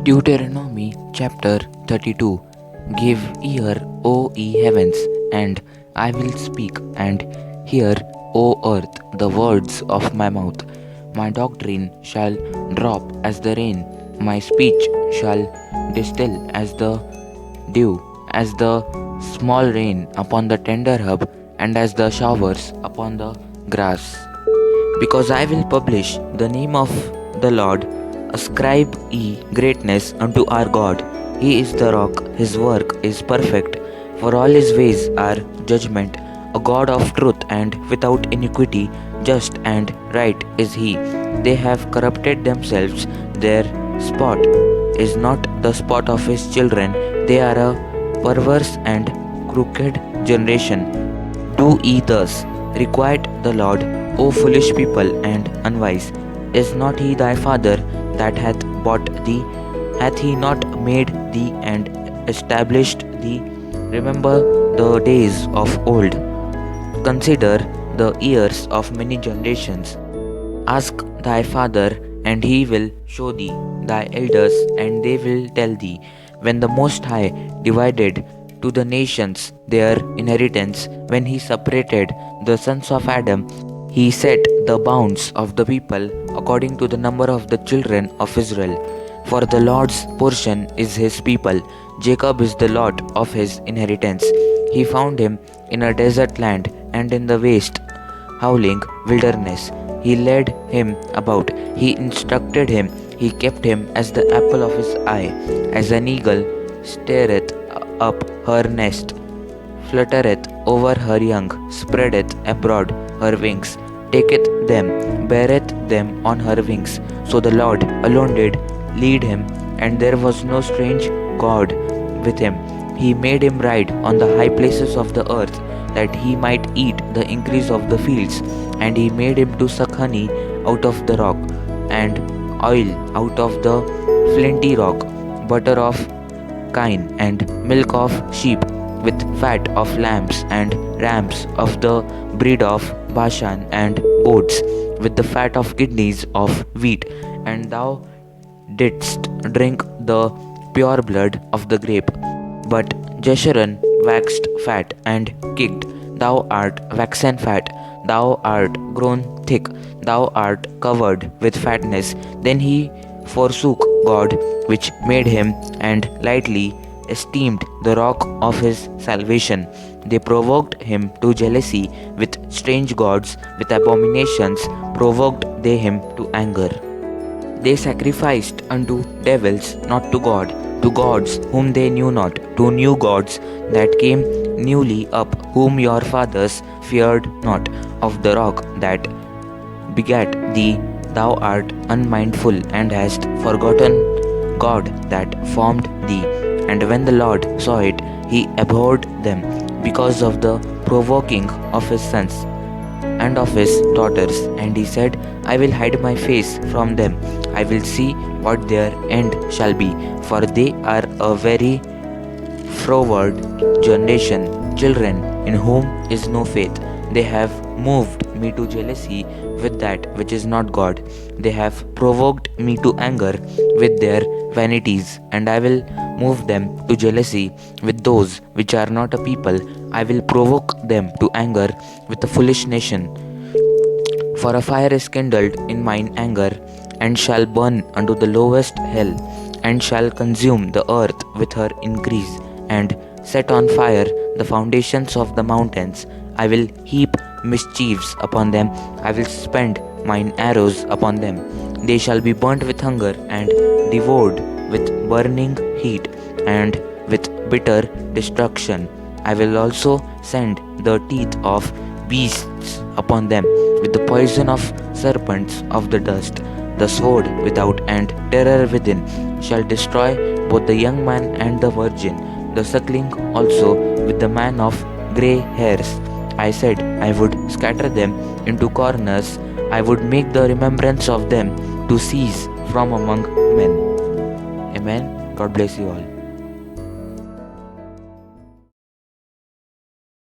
Deuteronomy chapter 32. Give ear, O ye heavens, and I will speak, and hear, O earth, the words of my mouth. My doctrine shall drop as the rain, my speech shall distill as the dew, as the small rain upon the tender herb, and as the showers upon the grass. Because I will publish the name of the Lord. Ascribe ye greatness unto our God. He is the rock, his work is perfect, for all his ways are judgment. A God of truth and without iniquity, just and right is he. They have corrupted themselves, their spot is not the spot of his children. They are a perverse and crooked generation. Do ye thus requite the Lord, O foolish people and unwise? Is not he thy father that hath bought thee? Hath he not made thee and established thee? Remember the days of old. Consider the years of many generations. Ask thy father, and he will show thee, thy elders, and they will tell thee. When the Most High divided to the nations their inheritance, when he separated the sons of Adam, he set the bounds of the people according to the number of the children of Israel. For the Lord's portion is his people, Jacob is the lot of his inheritance. He found him in a desert land and in the waste, howling wilderness. He led him about, he instructed him, he kept him as the apple of his eye, as an eagle stirreth up her nest, fluttereth over her young, spreadeth abroad her wings, taketh them, beareth them on her wings. So the Lord alone did lead him, and there was no strange God with him. He made him ride on the high places of the earth, that he might eat the increase of the fields. And he made him to suck honey out of the rock, and oil out of the flinty rock, butter of kine, and milk of sheep, with fat of lambs and rams of the breed of Bashan, and goats, with the fat of kidneys of wheat. And thou didst drink the pure blood of the grape. But Jeshurun waxed fat and kicked. Thou art waxen fat, thou art grown thick, thou art covered with fatness. Then he forsook God which made him, and lightly esteemed the rock of his salvation. They provoked him to jealousy with strange gods, with abominations provoked they him to anger. They sacrificed unto devils, not to God, to gods whom they knew not, to new gods that came newly up, whom your fathers feared not. Of the rock that begat thee, thou art unmindful, and hast forgotten God that formed thee. And when the Lord saw it, he abhorred them, because of the provoking of his sons and of his daughters. And he said, I will hide my face from them, I will see what their end shall be, for they are a very froward generation, children in whom is no faith. They have moved me to jealousy with that which is not God. They have provoked me to anger with their vanities, and I will move them to jealousy with those which are not a people. I will provoke them to anger with a foolish nation. For a fire is kindled in mine anger, and shall burn unto the lowest hell, and shall consume the earth with her increase, and set on fire the foundations of the mountains. I will heap mischiefs upon them, I will spend mine arrows upon them. They shall be burnt with hunger, and devoured with burning heat, and with bitter destruction. I will also send the teeth of beasts upon them, with the poison of serpents of the dust. The sword without and terror within shall destroy both the young man and the virgin, the suckling also with the man of grey hairs. I said, I would scatter them into corners, I would make the remembrance of them to cease from among men. Amen. God bless you all.